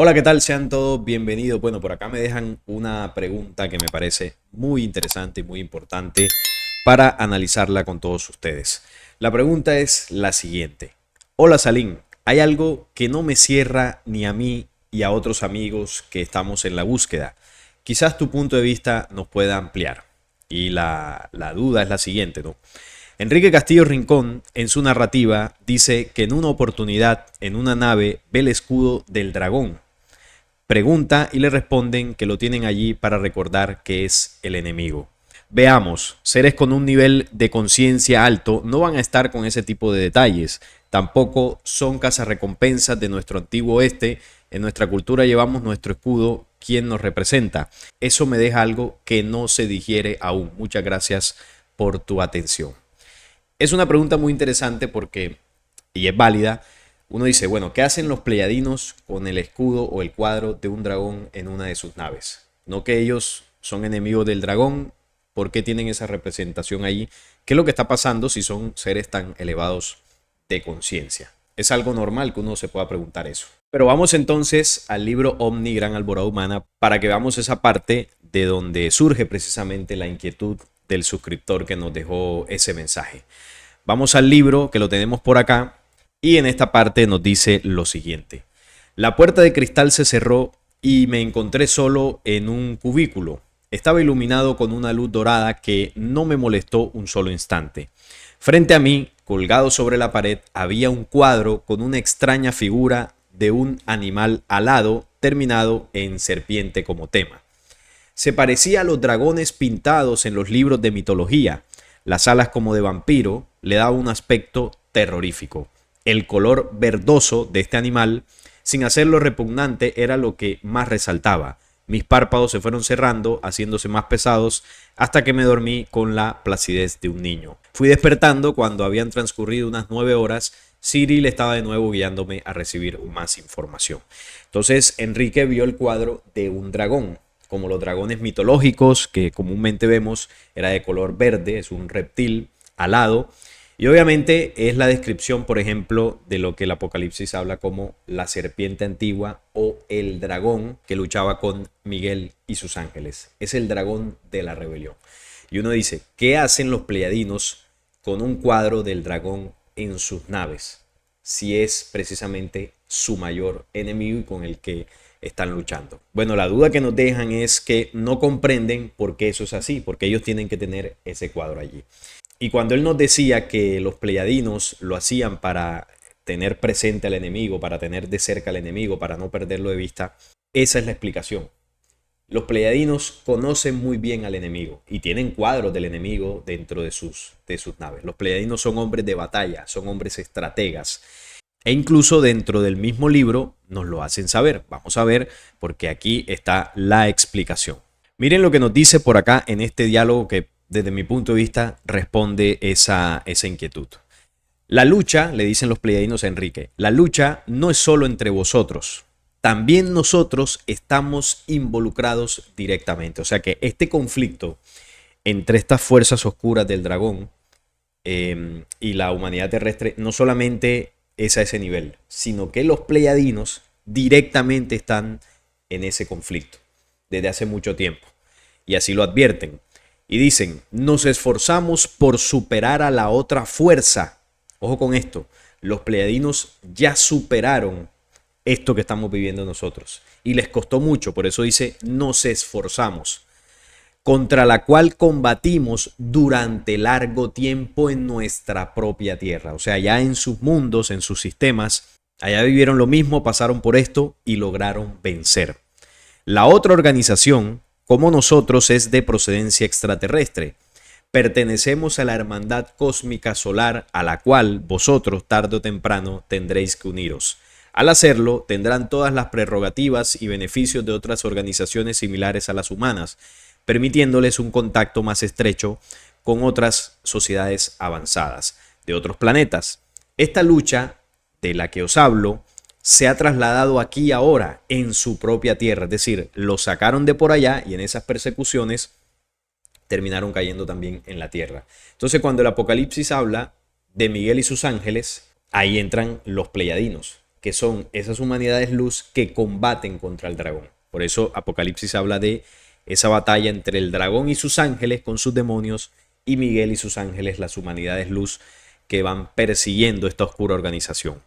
Hola, ¿qué tal? Sean todos bienvenidos. Bueno, por acá me dejan una pregunta que me parece muy interesante y muy importante para analizarla con todos ustedes. La pregunta es la siguiente. Hola, Salín. Hay algo que no me cierra ni a mí y a otros amigos que estamos en la búsqueda. Quizás tu punto de vista nos pueda ampliar. Y la duda es la siguiente, ¿no? Enrique Castillo Rincón, en su narrativa, dice que en una oportunidad, en una nave, ve el escudo del dragón. Pregunta y le responden que lo tienen allí para recordar que es el enemigo. Veamos, seres con un nivel de conciencia alto no van a estar con ese tipo de detalles. Tampoco son cazarrecompensas de nuestro antiguo oeste. En nuestra cultura llevamos nuestro escudo, quien nos representa. Eso me deja algo que no se digiere aún. Muchas gracias por tu atención. Es una pregunta muy interesante porque, y es válida, uno dice, bueno, ¿qué hacen los pleyadinos con el escudo o el cuadro de un dragón en una de sus naves? No que ellos son enemigos del dragón, ¿por qué tienen esa representación allí? ¿Qué es lo que está pasando si son seres tan elevados de conciencia? Es algo normal que uno se pueda preguntar eso. Pero vamos entonces al libro Omni, Gran Alborada Humana, para que veamos esa parte de donde surge precisamente la inquietud del suscriptor que nos dejó ese mensaje. Vamos al libro que lo tenemos por acá y en esta parte nos dice lo siguiente. La puerta de cristal se cerró y me encontré solo en un cubículo. Estaba iluminado con una luz dorada que no me molestó un solo instante. Frente a mí, colgado sobre la pared, había un cuadro con una extraña figura de un animal alado terminado en serpiente como tema. Se parecía a los dragones pintados en los libros de mitología. Las alas como de vampiro le daba un aspecto terrorífico. El color verdoso de este animal, sin hacerlo repugnante, era lo que más resaltaba. Mis párpados se fueron cerrando, haciéndose más pesados, hasta que me dormí con la placidez de un niño. Fui despertando cuando habían transcurrido unas 9 horas. Cyril estaba de nuevo guiándome a recibir más información. Entonces Enrique vio el cuadro de un dragón, como los dragones mitológicos que comúnmente vemos, era de color verde, es un reptil alado. Y obviamente es la descripción, por ejemplo, de lo que el Apocalipsis habla como la serpiente antigua o el dragón que luchaba con Miguel y sus ángeles. Es el dragón de la rebelión. Y uno dice, ¿qué hacen los pleiadinos con un cuadro del dragón en sus naves? Si es precisamente su mayor enemigo y con el que están luchando. Bueno, la duda que nos dejan es que no comprenden por qué eso es así, porque ellos tienen que tener ese cuadro allí. Y cuando él nos decía que los pleiadinos lo hacían para tener presente al enemigo, para tener de cerca al enemigo, para no perderlo de vista, esa es la explicación. Los pleiadinos conocen muy bien al enemigo y tienen cuadros del enemigo dentro de sus naves. Los pleiadinos son hombres de batalla, son hombres estrategas. E incluso dentro del mismo libro nos lo hacen saber. Vamos a ver porque aquí está la explicación. Miren lo que nos dice por acá en este diálogo que desde mi punto de vista responde esa inquietud. La lucha, le dicen los pleiadinos a Enrique, la lucha no es solo entre vosotros, también nosotros estamos involucrados directamente. O sea que este conflicto entre estas fuerzas oscuras del dragón y la humanidad terrestre no solamente es a ese nivel, sino que los pleiadinos directamente están en ese conflicto desde hace mucho tiempo. Y así lo advierten. Y dicen, nos esforzamos por superar a la otra fuerza. Ojo con esto, los pleiadinos ya superaron esto que estamos viviendo nosotros. Y les costó mucho, por eso dice, nos esforzamos, contra la cual combatimos durante largo tiempo en nuestra propia tierra. O sea, ya en sus mundos, en sus sistemas, allá vivieron lo mismo, pasaron por esto y lograron vencer. La otra organización, como nosotros, es de procedencia extraterrestre. Pertenecemos a la hermandad cósmica solar a la cual vosotros tarde o temprano tendréis que uniros. Al hacerlo, tendrán todas las prerrogativas y beneficios de otras organizaciones similares a las humanas, permitiéndoles un contacto más estrecho con otras sociedades avanzadas de otros planetas. Esta lucha de la que os hablo se ha trasladado aquí ahora en su propia tierra, es decir, lo sacaron de por allá y en esas persecuciones terminaron cayendo también en la tierra. Entonces, cuando el Apocalipsis habla de Miguel y sus ángeles, ahí entran los pleiadinos. que son esas humanidades luz que combaten contra el dragón. Por eso Apocalipsis habla de esa batalla entre el dragón y sus ángeles con sus demonios y Miguel y sus ángeles, las humanidades luz que van persiguiendo esta oscura organización.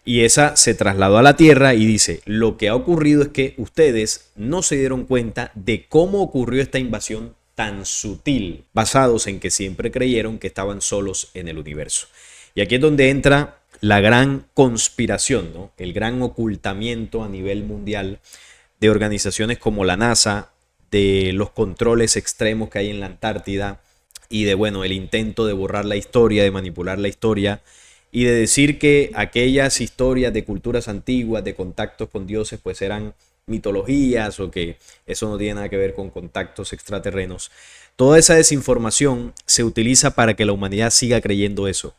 Y esa se trasladó a la Tierra y dice, lo que ha ocurrido es que ustedes no se dieron cuenta de cómo ocurrió esta invasión tan sutil, basados en que siempre creyeron que estaban solos en el universo. Y aquí es donde entra la gran conspiración, ¿no? El gran ocultamiento a nivel mundial de organizaciones como la NASA, de los controles extremos que hay en la Antártida y de, bueno, el intento de borrar la historia, de manipular la historia y de decir que aquellas historias de culturas antiguas, de contactos con dioses, pues eran mitologías o que eso no tiene nada que ver con contactos extraterrenos. Toda esa desinformación se utiliza para que la humanidad siga creyendo eso,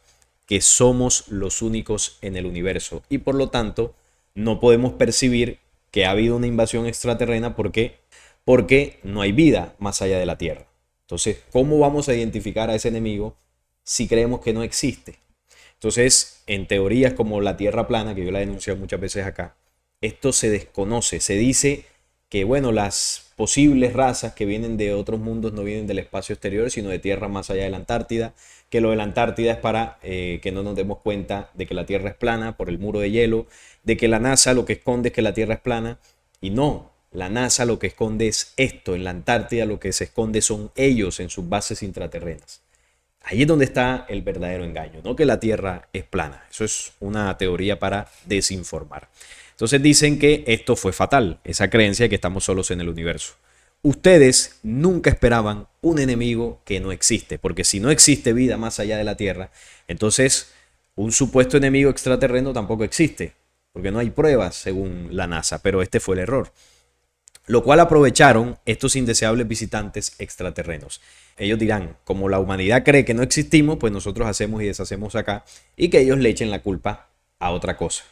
que somos los únicos en el universo y por lo tanto no podemos percibir que ha habido una invasión extraterrena porque no hay vida más allá de la Tierra. Entonces, ¿cómo vamos a identificar a ese enemigo si creemos que no existe? Entonces, en teorías como la Tierra plana, que yo la he denunciado muchas veces acá, esto se desconoce. Se dice que, bueno, las posibles razas que vienen de otros mundos no vienen del espacio exterior, sino de tierra más allá de la Antártida, que lo de la Antártida es para que no nos demos cuenta de que la Tierra es plana por el muro de hielo, de que la NASA lo que esconde es que la Tierra es plana, y no, la NASA lo que esconde es esto, en la Antártida lo que se esconde son ellos en sus bases intraterrenas. Ahí es donde está el verdadero engaño, no que la Tierra es plana. Eso es una teoría para desinformar. Entonces dicen que esto fue fatal, esa creencia de que estamos solos en el universo. Ustedes nunca esperaban un enemigo que no existe, porque si no existe vida más allá de la Tierra, entonces un supuesto enemigo extraterreno tampoco existe, porque no hay pruebas según la NASA, pero este fue el error. Lo cual aprovecharon estos indeseables visitantes extraterrenos. Ellos dirán, como la humanidad cree que no existimos, pues nosotros hacemos y deshacemos acá y que ellos le echen la culpa a otra cosa.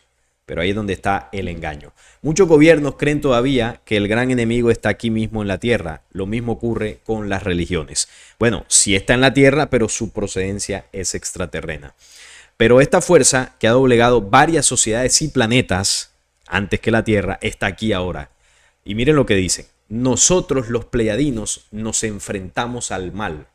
Pero ahí es donde está el engaño. Muchos gobiernos creen todavía que el gran enemigo está aquí mismo en la Tierra. Lo mismo ocurre con las religiones. Bueno, sí está en la Tierra, pero su procedencia es extraterrena. Pero esta fuerza que ha doblegado varias sociedades y planetas antes que la Tierra está aquí ahora. Y miren lo que dicen. Nosotros los pleiadinos nos enfrentamos al mal.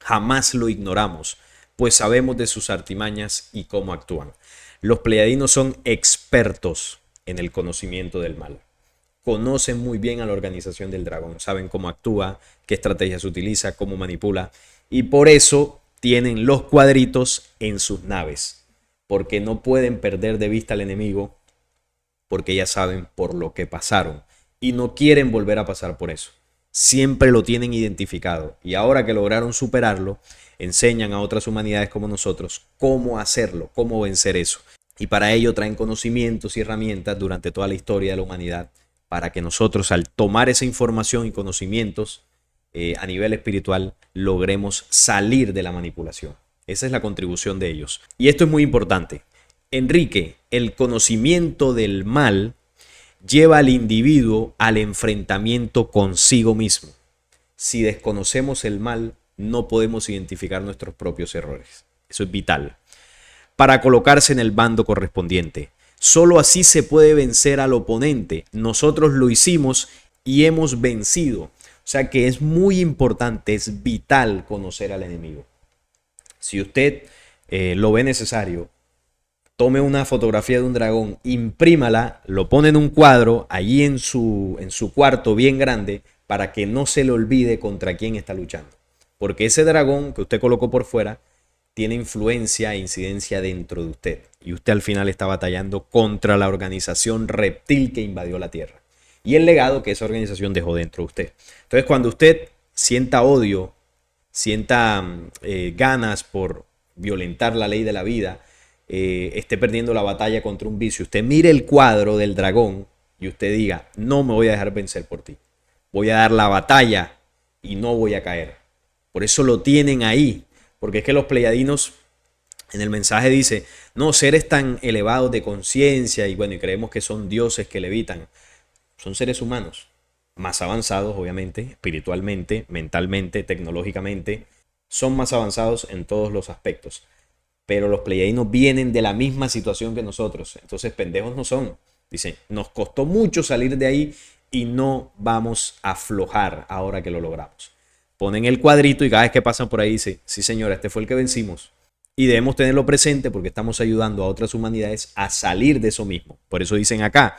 Jamás lo ignoramos, pues sabemos de sus artimañas y cómo actúan. Los pleiadinos son expertos en el conocimiento del mal. Conocen muy bien a la organización del dragón, saben cómo actúa, qué estrategias utiliza, cómo manipula. Y por eso tienen los cuadritos en sus naves, porque no pueden perder de vista al enemigo, porque ya saben por lo que pasaron y no quieren volver a pasar por eso. Siempre lo tienen identificado y ahora que lograron superarlo, enseñan a otras humanidades como nosotros cómo hacerlo, cómo vencer eso. Y para ello traen conocimientos y herramientas durante toda la historia de la humanidad para que nosotros al tomar esa información y conocimientos a nivel espiritual logremos salir de la manipulación. Esa es la contribución de ellos. Y esto es muy importante. Enrique, el conocimiento del mal lleva al individuo al enfrentamiento consigo mismo. Si desconocemos el mal, no podemos identificar nuestros propios errores. Eso es vital. Para colocarse en el bando correspondiente. Solo así se puede vencer al oponente. Nosotros lo hicimos y hemos vencido. O sea que es muy importante, es vital conocer al enemigo. Si usted lo ve necesario, tome una fotografía de un dragón, imprímala, lo pone en un cuadro allí en su cuarto bien grande para que no se le olvide contra quién está luchando. Porque ese dragón que usted colocó por fuera tiene influencia e incidencia dentro de usted. Y usted al final está batallando contra la organización reptil que invadió la Tierra. Y el legado que esa organización dejó dentro de usted. Entonces cuando usted sienta odio, sienta ganas por violentar la ley de la vida, esté perdiendo la batalla contra un vicio, usted mire el cuadro del dragón y usted diga, no me voy a dejar vencer por ti. Voy a dar la batalla y no voy a caer. Por eso lo tienen ahí. Porque es que los pleiadinos en el mensaje dice, no, seres tan elevados de conciencia y bueno, y creemos que son dioses que levitan. Son seres humanos, más avanzados obviamente, espiritualmente, mentalmente, tecnológicamente. Son más avanzados en todos los aspectos. pero los pleiadianos vienen de la misma situación que nosotros. Entonces pendejos no son. Dicen, nos costó mucho salir de ahí y no vamos a aflojar ahora que lo logramos. Ponen el cuadrito y cada vez que pasan por ahí dice, sí señora, este fue el que vencimos. Y debemos tenerlo presente porque estamos ayudando a otras humanidades a salir de eso mismo. Por eso dicen acá,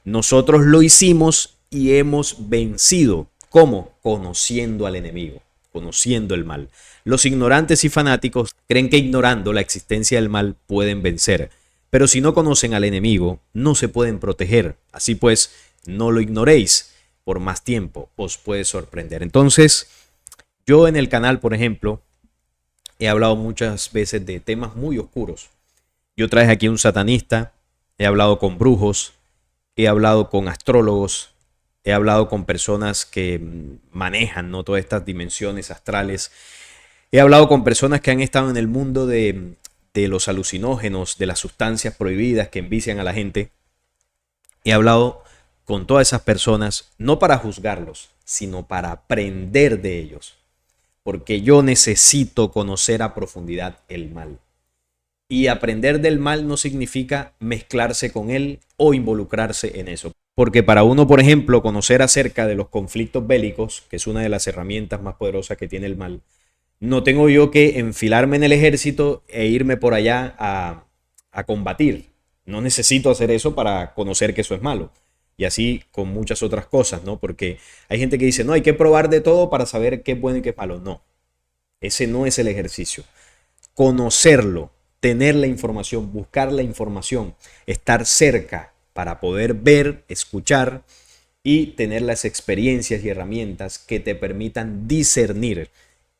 nosotros lo hicimos y hemos vencido. ¿Cómo? Conociendo al enemigo, conociendo el mal. Los ignorantes y fanáticos creen que ignorando la existencia del mal pueden vencer. Pero si no conocen al enemigo, no se pueden proteger. Así pues, no lo ignoréis. Por más tiempo os puede sorprender. Entonces, yo en el canal, por ejemplo, he hablado muchas veces de temas muy oscuros. Yo traje aquí un satanista, he hablado con brujos, he hablado con astrólogos, he hablado con personas que manejan, ¿no?, todas estas dimensiones astrales. He hablado con personas que han estado en el mundo de los alucinógenos, de las sustancias prohibidas que envician a la gente. He hablado con todas esas personas, no para juzgarlos, sino para aprender de ellos. Porque yo necesito conocer a profundidad el mal. Y aprender del mal no significa mezclarse con él o involucrarse en eso. Porque para uno, por ejemplo, conocer acerca de los conflictos bélicos, que es una de las herramientas más poderosas que tiene el mal, no tengo yo que enfilarme en el ejército e irme por allá a combatir. No necesito hacer eso para conocer que eso es malo. Y así con muchas otras cosas, ¿no? Porque hay gente que dice, no, hay que probar de todo para saber qué es bueno y qué es malo. No, ese no es el ejercicio. Conocerlo, tener la información, buscar la información, estar cerca para poder ver, escuchar y tener las experiencias y herramientas que te permitan discernir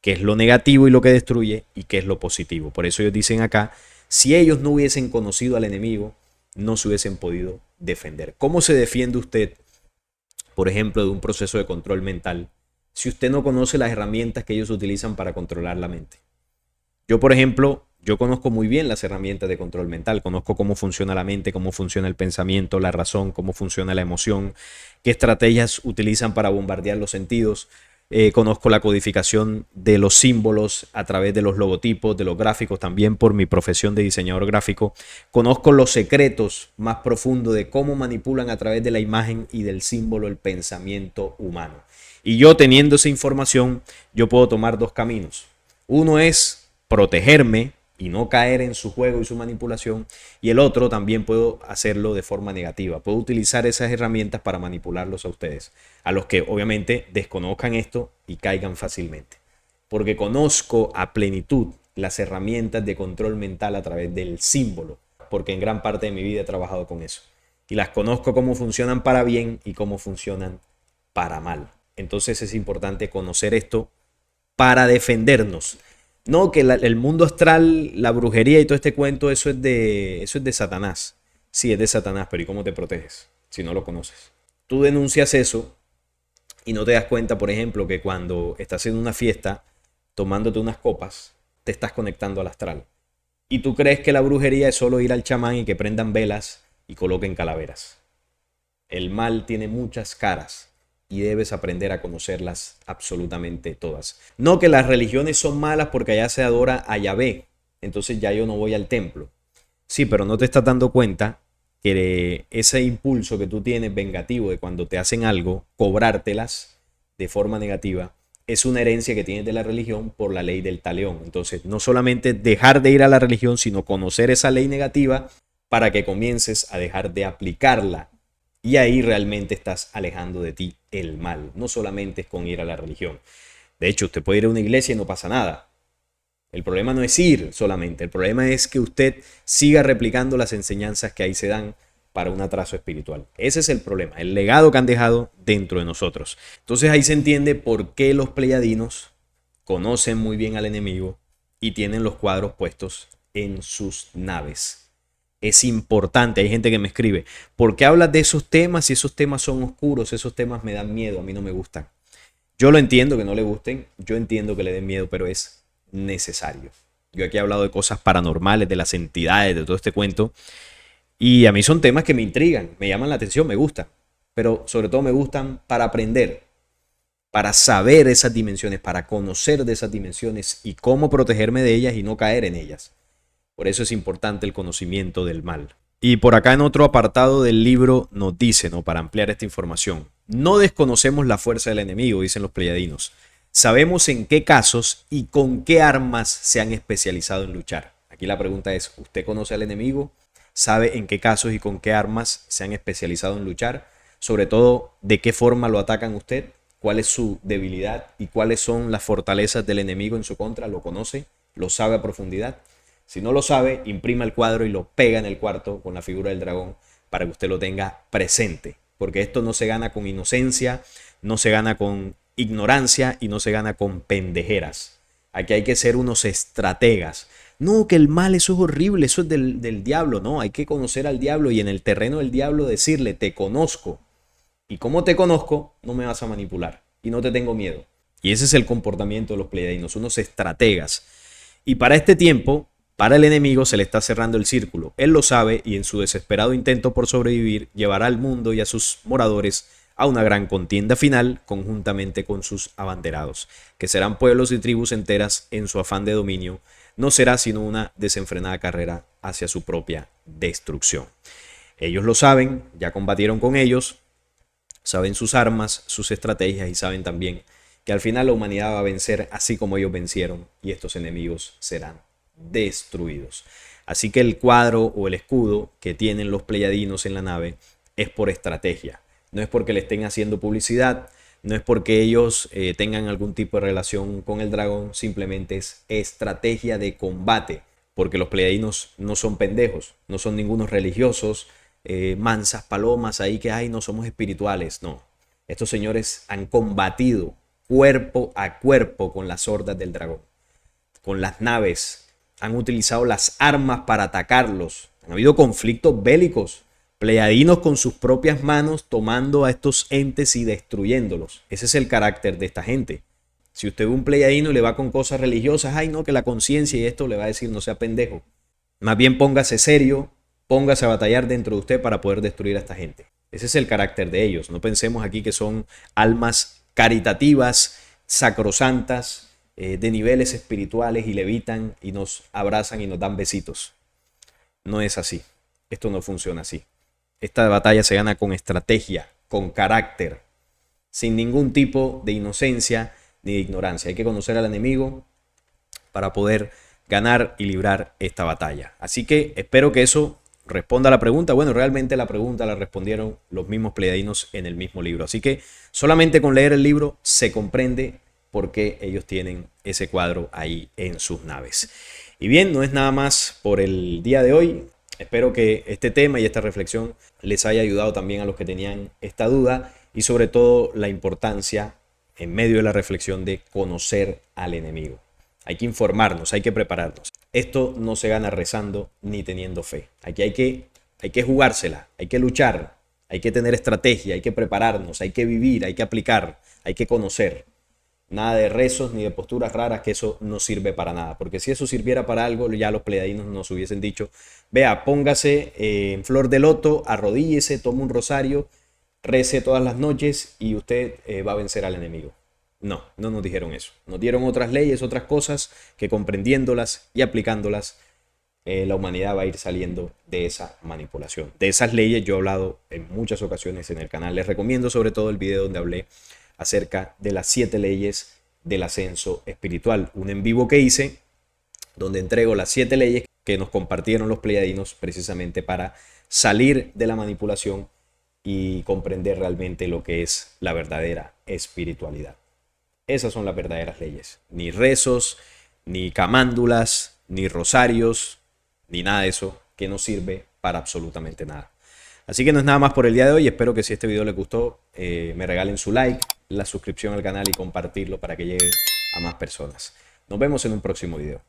qué es lo negativo y lo que destruye y qué es lo positivo. Por eso ellos dicen acá, si ellos no hubiesen conocido al enemigo, no se hubiesen podido defender. ¿Cómo se defiende usted, por ejemplo, de un proceso de control mental si usted no conoce las herramientas que ellos utilizan para controlar la mente? Yo, por ejemplo, yo conozco muy bien las herramientas de control mental, conozco cómo funciona la mente, cómo funciona el pensamiento, la razón, cómo funciona la emoción, qué estrategias utilizan para bombardear los sentidos. Conozco la codificación de los símbolos a través de los logotipos, de los gráficos, también por mi profesión de diseñador gráfico. Conozco los secretos más profundos de cómo manipulan a través de la imagen y del símbolo el pensamiento humano. Y yo teniendo esa información, yo puedo tomar dos caminos. Uno es protegerme y no caer en su juego y su manipulación, y el otro también puedo hacerlo de forma negativa. Puedo utilizar esas herramientas para manipularlos a ustedes, a los que obviamente desconozcan esto y caigan fácilmente. Porque conozco a plenitud las herramientas de control mental a través del símbolo, porque en gran parte de mi vida he trabajado con eso. Y las conozco cómo funcionan para bien y cómo funcionan para mal. Entonces es importante conocer esto para defendernos. No, que el mundo astral, la brujería y todo este cuento, eso es de Satanás. Sí, es de Satanás, pero ¿y cómo te proteges si no lo conoces? Tú denuncias eso y no te das cuenta, por ejemplo, que cuando estás en una fiesta tomándote unas copas, te estás conectando al astral. Y tú crees que la brujería es solo ir al chamán y que prendan velas y coloquen calaveras. El mal tiene muchas caras y debes aprender a conocerlas absolutamente todas. No que las religiones son malas porque allá se adora a Yahvé, entonces ya yo no voy al templo. Sí, pero no te estás dando cuenta que ese impulso que tú tienes vengativo de cuando te hacen algo, cobrártelas de forma negativa, es una herencia que tienes de la religión por la ley del talión. Entonces, no solamente dejar de ir a la religión, sino conocer esa ley negativa para que comiences a dejar de aplicarla. Y ahí realmente estás alejando de ti el mal. No solamente es con ir a la religión. De hecho, usted puede ir a una iglesia y no pasa nada. El problema no es ir solamente. El problema es que usted siga replicando las enseñanzas que ahí se dan para un atraso espiritual. Ese es el problema, el legado que han dejado dentro de nosotros. Entonces ahí se entiende por qué los pleiadinos conocen muy bien al enemigo y tienen los cuadros puestos en sus naves. Es importante, hay gente que me escribe, ¿por qué hablas de esos temas si esos temas son oscuros? Esos temas me dan miedo, a mí no me gustan. Yo lo entiendo que no le gusten, yo entiendo que le den miedo, pero es necesario. Yo aquí he hablado de cosas paranormales, de las entidades, de todo este cuento, y a mí son temas que me intrigan, me llaman la atención, me gustan, pero sobre todo me gustan para aprender, para saber esas dimensiones, para conocer de esas dimensiones y cómo protegerme de ellas y no caer en ellas. Por eso es importante el conocimiento del mal. Y por acá en otro apartado del libro nos dice, ¿no? Para ampliar esta información, no desconocemos la fuerza del enemigo, dicen los pleyadinos. Sabemos en qué casos y con qué armas se han especializado en luchar. Aquí la pregunta es, ¿usted conoce al enemigo? ¿Sabe en qué casos y con qué armas se han especializado en luchar? Sobre todo, ¿de qué forma lo atacan usted? ¿Cuál es su debilidad y cuáles son las fortalezas del enemigo en su contra? ¿Lo conoce? ¿Lo sabe a profundidad? Si no lo sabe, imprima el cuadro y lo pega en el cuarto con la figura del dragón para que usted lo tenga presente. Porque esto no se gana con inocencia, no se gana con ignorancia y no se gana con pendejeras. Aquí hay que ser unos estrategas. No, que el mal, eso es horrible, eso es del diablo. No, hay que conocer al diablo y en el terreno del diablo decirle, te conozco. Y como te conozco, no me vas a manipular y no te tengo miedo. Y ese es el comportamiento de los pleiadianos, unos estrategas. Y para este tiempo, para el enemigo se le está cerrando el círculo. Él lo sabe y en su desesperado intento por sobrevivir llevará al mundo y a sus moradores a una gran contienda final conjuntamente con sus abanderados, que serán pueblos y tribus enteras en su afán de dominio. No será sino una desenfrenada carrera hacia su propia destrucción. Ellos lo saben, ya combatieron con ellos, saben sus armas, sus estrategias y saben también que al final la humanidad va a vencer así como ellos vencieron y estos enemigos serán destruidos. Así que el cuadro o el escudo que tienen los pleyadinos en la nave es por estrategia. No es porque le estén haciendo publicidad, no es porque ellos tengan algún tipo de relación con el dragón, simplemente es estrategia de combate. Porque los pleyadinos no son pendejos, no son ningunos religiosos, mansas palomas ahí que ay, no somos espirituales. No, estos señores han combatido cuerpo a cuerpo con las hordas del dragón, con las naves, han utilizado las armas para atacarlos. Han habido conflictos bélicos, pleyadinos con sus propias manos tomando a estos entes y destruyéndolos. Ese es el carácter de esta gente. Si usted ve un pleyadino y le va con cosas religiosas, ay no, que la conciencia y esto, le va a decir no sea pendejo. Más bien póngase serio, póngase a batallar dentro de usted para poder destruir a esta gente. Ese es el carácter de ellos. No pensemos aquí que son almas caritativas, sacrosantas, de niveles espirituales y levitan y nos abrazan y nos dan besitos. No es así. Esto no funciona así. Esta batalla se gana con estrategia, con carácter, sin ningún tipo de inocencia ni de ignorancia. Hay que conocer al enemigo para poder ganar y librar esta batalla. Así que espero que eso responda a la pregunta. Bueno, realmente la pregunta la respondieron los mismos pleyadinos en el mismo libro. Así que solamente con leer el libro se comprende por qué ellos tienen ese cuadro ahí en sus naves. Y bien, no es nada más por el día de hoy. Espero que este tema y esta reflexión les haya ayudado también a los que tenían esta duda y sobre todo la importancia en medio de la reflexión de conocer al enemigo. Hay que informarnos, hay que prepararnos. Esto no se gana rezando ni teniendo fe. Aquí hay que jugársela, hay que luchar, hay que tener estrategia, hay que prepararnos, hay que vivir, hay que aplicar, hay que conocer. Nada de rezos ni de posturas raras, que eso no sirve para nada. Porque si eso sirviera para algo, ya los pleyadinos nos hubiesen dicho, vea, póngase en flor de loto, arrodíllese, tome un rosario, rece todas las noches y usted va a vencer al enemigo. No, no nos dijeron eso. Nos dieron otras leyes, otras cosas que comprendiéndolas y aplicándolas, la humanidad va a ir saliendo de esa manipulación. De esas leyes yo he hablado en muchas ocasiones en el canal. Les recomiendo sobre todo el video donde hablé acerca de las 7 leyes del ascenso espiritual. Un en vivo que hice donde entrego las 7 leyes que nos compartieron los pleyadinos precisamente para salir de la manipulación y comprender realmente lo que es la verdadera espiritualidad. Esas son las verdaderas leyes. Ni rezos, ni camándulas, ni rosarios, ni nada de eso que no sirve para absolutamente nada. Así que no es nada más por el día de hoy. Espero que si este video les gustó, me regalen su like, la suscripción al canal y compartirlo para que llegue a más personas. Nos vemos en un próximo video.